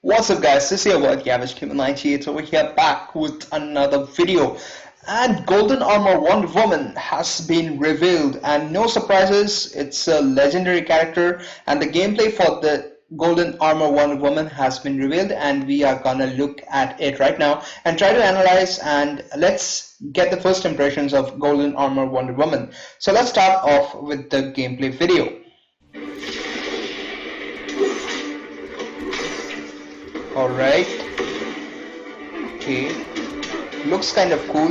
What's up guys, this is your boy Gavage98 over here back with another video. And Golden Armor Wonder Woman has been revealed, and no surprises, it's a legendary character, and the gameplay for the Golden Armor Wonder Woman has been revealed, and we are gonna look at it right now and try to analyze, and let's get the first impressions of Golden Armor Wonder Woman. So let's start off with the gameplay video. Alright, okay, looks kind of cool.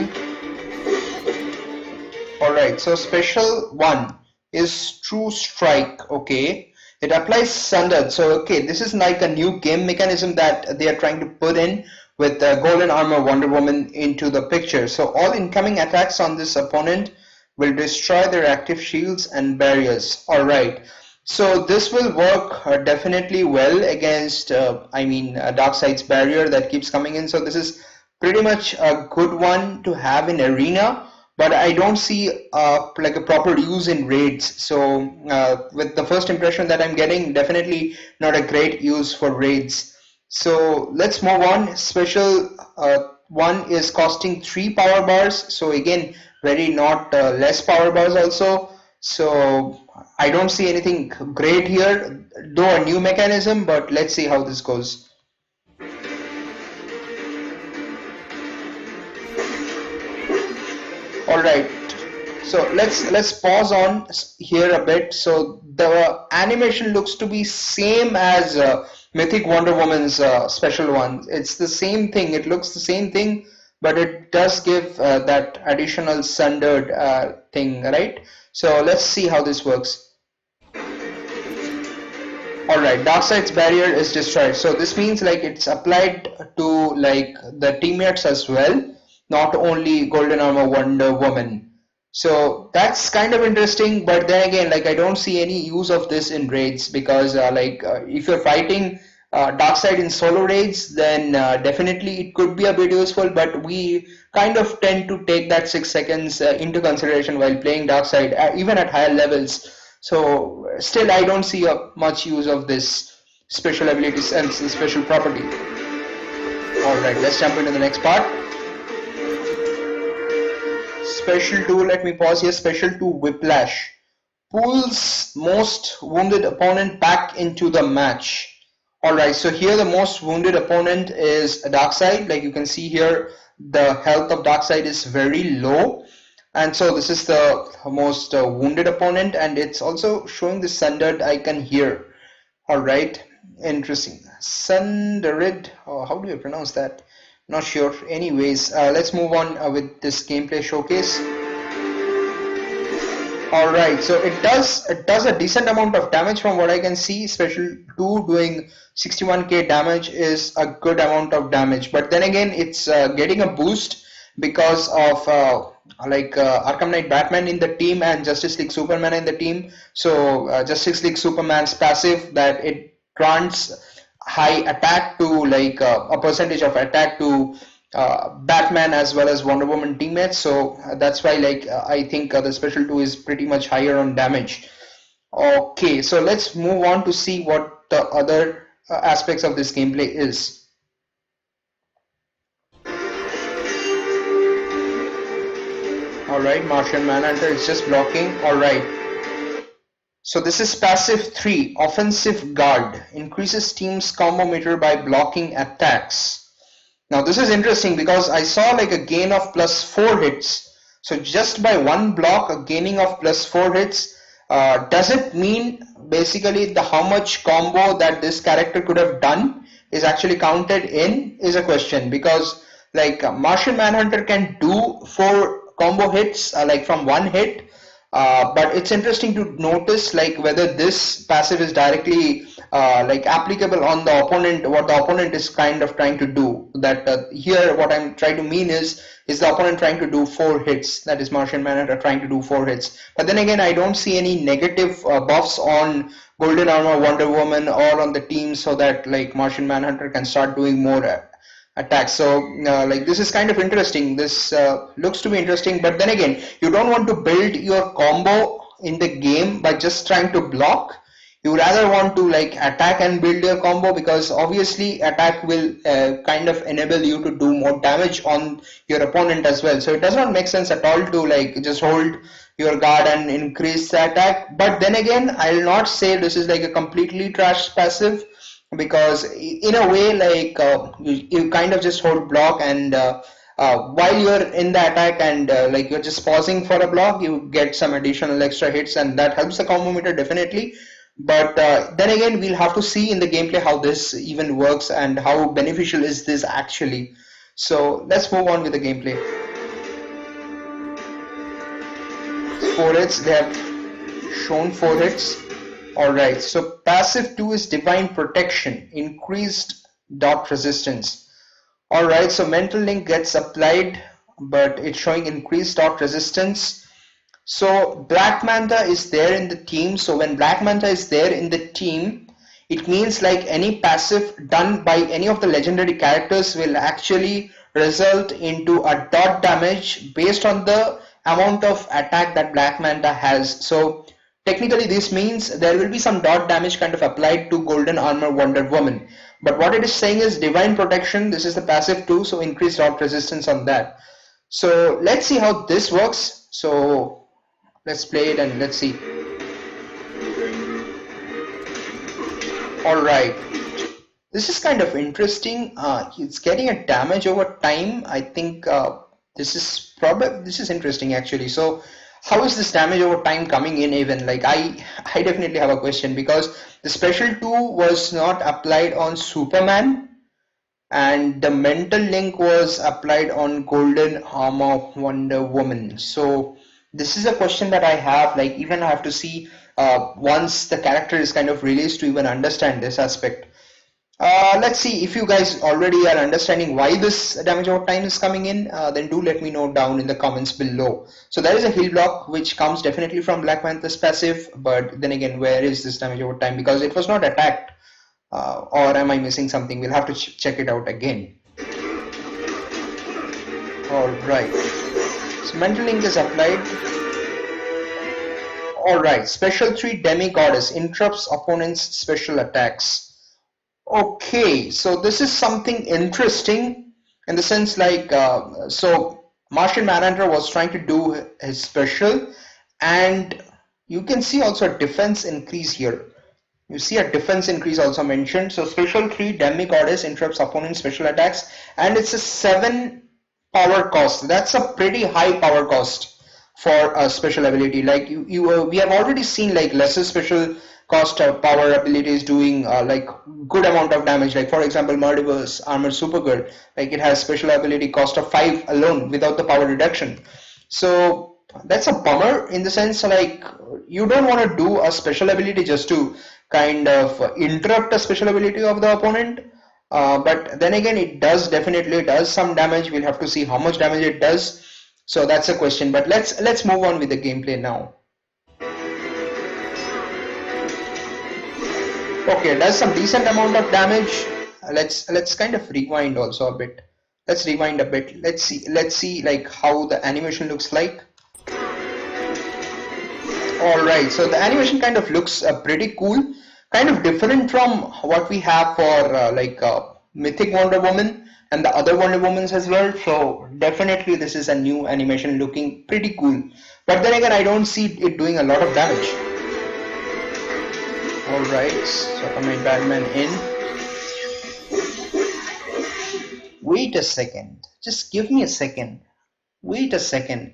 Alright, so special 1 is True Strike, okay. It applies Sundered, so okay, this is like a new game mechanism that they are trying to put in with Golden Armor Wonder Woman into the picture. So all incoming attacks on this opponent will destroy their active shields and barriers. Alright. So this will work definitely well against, Darkseid's barrier that keeps coming in. So this is pretty much a good one to have in arena, but I don't see like a proper use in raids. So with the first impression that I'm getting, definitely not a great use for raids. So let's move on. Special 1 is costing 3 power bars. So again, very not less power bars also. So I don't see anything great here, though a new mechanism, but let's see how this goes. Alright, so let's pause on here a bit. So the animation looks to be same as Mythic Wonder Woman's special one. It's the same thing, it looks the same thing, but it does give that additional sundered thing, right? So let's see how this works. Alright, Darkseid's barrier is destroyed. So this means like it's applied to like the teammates as well, not only Golden Armor Wonder Woman. So that's kind of interesting, but then again, like I don't see any use of this in raids because if you're fighting Darkseid in solo raids, then definitely it could be a bit useful, but we kind of tend to take that 6 seconds into consideration while playing Darkseid, even at higher levels. So still I don't see much use of this special ability and special property. Alright, let's jump into the next part. Special 2, let me pause here. Special 2 Whiplash pulls most wounded opponent back into the match. Alright, so here the most wounded opponent is Darkseid. Like you can see here, the health of Darkseid is very low. And so this is the most wounded opponent, and it's also showing the sundered icon here. Alright, interesting. Sundered, how do you pronounce that? Not sure. Anyways, let's move on with this gameplay showcase. Alright, so it does a decent amount of damage from what I can see. Special 2 doing 61k damage is a good amount of damage, but then again it's getting a boost because of Arkham Knight Batman in the team and Justice League Superman in the team. So Justice League Superman's passive that it grants high attack to like a percentage of attack to Batman as well as Wonder Woman teammates. So that's why I think the special 2 is pretty much higher on damage. Okay, so let's move on to see what the other aspects of this gameplay is. Alright, Martian Manhunter is just blocking. Alright. So this is passive 3, Offensive Guard. Increases team's combo meter by blocking attacks. Now this is interesting because I saw like a gain of +4 hits. So just by one block, a gaining of +4 hits. Does it mean basically how much combo that this character could have done is actually counted in is a question, because like Martian Manhunter can do 4 combo hits like from one hit, but it's interesting to notice like whether this passive is directly applicable on the opponent, what the opponent is kind of trying to do. That here what I'm trying to mean is the opponent trying to do 4 hits, that is Martian Manhunter trying to do 4 hits. But then again, I don't see any negative buffs on Golden Armor Wonder Woman or on the team so that like Martian Manhunter can start doing more attacks. So this is kind of interesting. This looks to be interesting, but then again, you don't want to build your combo in the game by just trying to block. You rather want to like attack and build your combo, because obviously attack will kind of enable you to do more damage on your opponent as well. So it does not make sense at all to like just hold your guard and increase the attack. But then again, I'll not say this is like a completely trash passive, because in a way like you kind of just hold block, and while you're in the attack and like you're just pausing for a block, you get some additional extra hits, and that helps the combo meter definitely. But then again, we'll have to see in the gameplay how this even works and how beneficial is this actually. So let's move on with the gameplay. 4 hits, they have shown 4 hits. Alright, so passive 2 is Divine Protection, increased dot resistance. Alright, so Mental Link gets applied, but it's showing increased dot resistance. So Black Manta is there in the team. So when Black Manta is there in the team, it means like any passive done by any of the legendary characters will actually result into a dot damage based on the amount of attack that Black Manta has. So technically this means there will be some dot damage kind of applied to Golden Armor Wonder Woman. But what it is saying is Divine Protection, this is the passive too, so increased dot resistance on that. So let's see how this works. So let's play it and let's see. Alright, this is kind of interesting. It's getting a damage over time. I think this is interesting actually. So how is this damage over time coming in even? Like I definitely have a question, because the special 2 was not applied on Superman, and the Mental Link was applied on Golden Armor Wonder Woman. So this is a question that I have, like even I have to see once the character is kind of released to even understand this aspect. Let's see if you guys already are understanding why this damage over time is coming in, then do let me know down in the comments below. So there is a heal block which comes definitely from Black Mantha's passive, but then again, where is this damage over time? Because it was not attacked. Or am I missing something? We'll have to check it out again. Alright, so Mental Link is applied. Alright, Special 3 Demi-Goddess interrupts opponent's special attacks. Okay, so this is something interesting in the sense like, so Martian Manhunter was trying to do his special, and you can see also a defense increase here. You see a defense increase also mentioned. So Special 3 Demi-Goddess interrupts opponent's special attacks, and it's a 7 power cost. That's a pretty high power cost for a special ability. Like we have already seen like lesser special cost power abilities doing like good amount of damage. Like for example, Murderverse Armored Supergirl, like it has special ability cost of 5 alone without the power reduction. So that's a bummer in the sense like you don't want to do a special ability just to kind of interrupt a special ability of the opponent, but then again it definitely does some damage. We'll have to see how much damage it does. So that's a question, but let's move on with the gameplay now. Okay, it does some decent amount of damage. Let's kind of rewind also a bit. Let's rewind a bit. Let's see like how the animation looks like. Alright, so the animation kind of looks pretty cool, kind of different from what we have for Mythic Wonder Woman and the other Wonder Womans as well. So definitely this is a new animation looking pretty cool. But then again, I don't see it doing a lot of damage. Alright, so commit Batman in. Wait a second, just give me a second. Wait a second.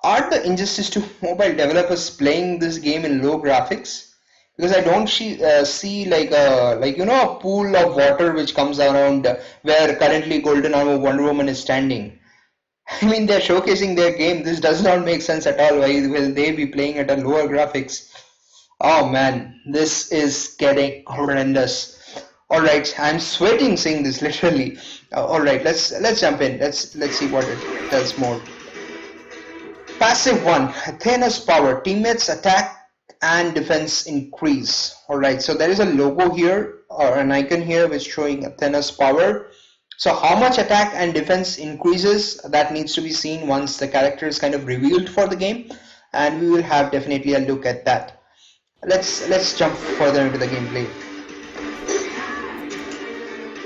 Are the Injustice 2 mobile developers playing this game in low graphics? Because I don't see like a pool of water which comes around where currently Golden Armor Wonder Woman is standing. I mean, they're showcasing their game. This does not make sense at all. Why will they be playing at a lower graphics? Oh man, this is getting horrendous. Alright, I'm sweating saying this literally. Alright, let's jump in. Let's see what it does more. Passive 1, ATHENA'S power, teammates attack and defense increase. Alright, so there is a logo here or an icon here which showing ATHENA'S power. So how much attack and defense increases, that needs to be seen once the character is kind of revealed for the game, and we will have definitely a look at that. let's jump further into the gameplay.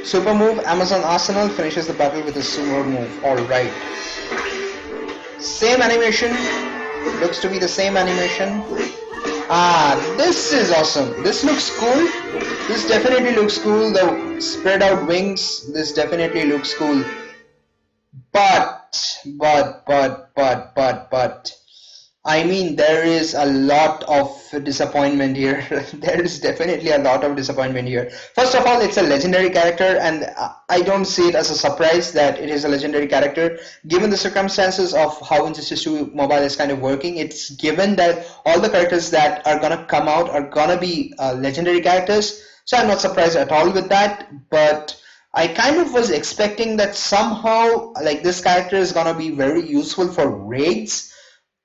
Super move, Amazon Arsenal finishes the battle with a super move. Alright. Same animation. Looks to be the same animation. Ah, this is awesome. This looks cool. This definitely looks cool. The spread out wings. This definitely looks cool. But I mean, there is a lot of disappointment here. There is definitely a lot of disappointment here. First of all, it's a legendary character, and I don't see it as a surprise that it is a legendary character. Given the circumstances of how Injustice 2 Mobile is kind of working, it's given that all the characters that are gonna come out are gonna be legendary characters. So I'm not surprised at all with that, but I kind of was expecting that somehow like this character is gonna be very useful for raids,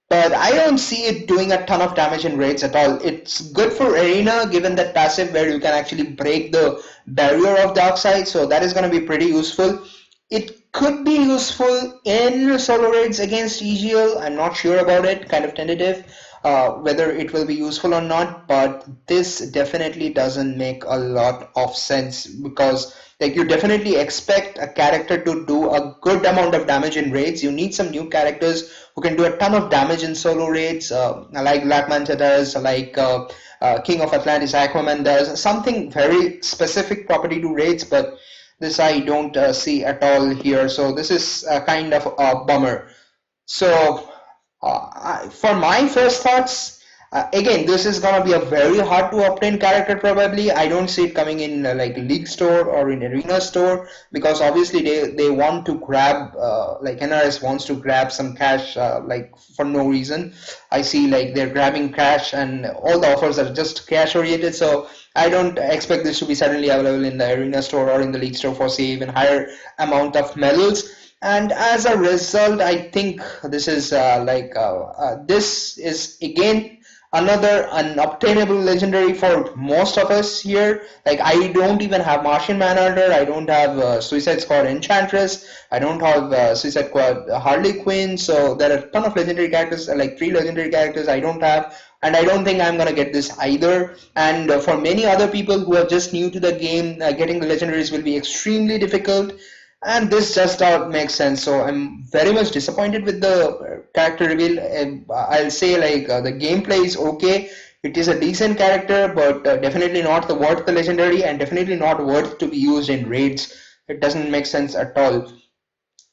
but I don't see it doing a ton of damage in raids at all. It's good for arena given that passive where you can actually break the barrier of dark side, so that is going to be pretty useful. It could be useful in solo raids against EGL. I'm not sure about it, kind of tentative whether it will be useful or not, but this definitely doesn't make a lot of sense because like you definitely expect a character to do a good amount of damage in raids. You need some new characters who can do a ton of damage in solo raids, like Black Manta does, like King of Atlantis Aquaman does, something very specific property to raids, but this I don't see at all here. So this is kind of a bummer. So for my first thoughts, again, this is gonna be a very hard to obtain character probably. I don't see it coming in like League Store or in Arena Store because obviously they want to grab like NRS wants to grab some cash like for no reason. I see like they're grabbing cash and all the offers are just cash oriented. So I don't expect this to be suddenly available in the Arena Store or in the League Store for say even higher amount of medals. And as a result, I think this is this is again another unobtainable legendary for most of us here. Like I don't even have Martian Manhunter, I don't have Suicide Squad Enchantress, I don't have Suicide Squad Harley Quinn. So there are a ton of legendary characters, like 3 legendary characters I don't have, and I don't think I'm gonna get this either. And for many other people who are just new to the game, getting the legendaries will be extremely difficult. And this just makes sense. So I'm very much disappointed with the character reveal. I'll say like the gameplay is okay. It is a decent character, but definitely not the worth the legendary, and definitely not worth to be used in raids. It doesn't make sense at all.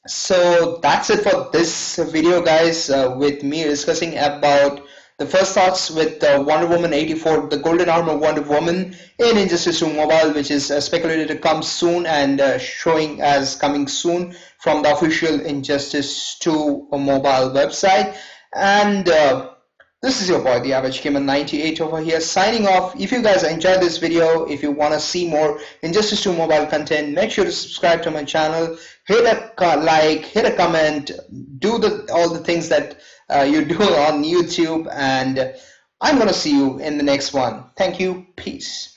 So that's it for this video, guys, with me discussing about the first thoughts with Wonder Woman 84, the Golden Armor Wonder Woman in Injustice 2 Mobile, which is speculated to come soon and showing as coming soon from the official Injustice 2 Mobile website. And this is your boy, the Average Gamer 98 over here, signing off. If you guys enjoyed this video, if you want to see more Injustice 2 Mobile content, make sure to subscribe to my channel, hit a like, hit a comment, do all the things that you do on YouTube, and I'm going to see you in the next one. Thank you. Peace.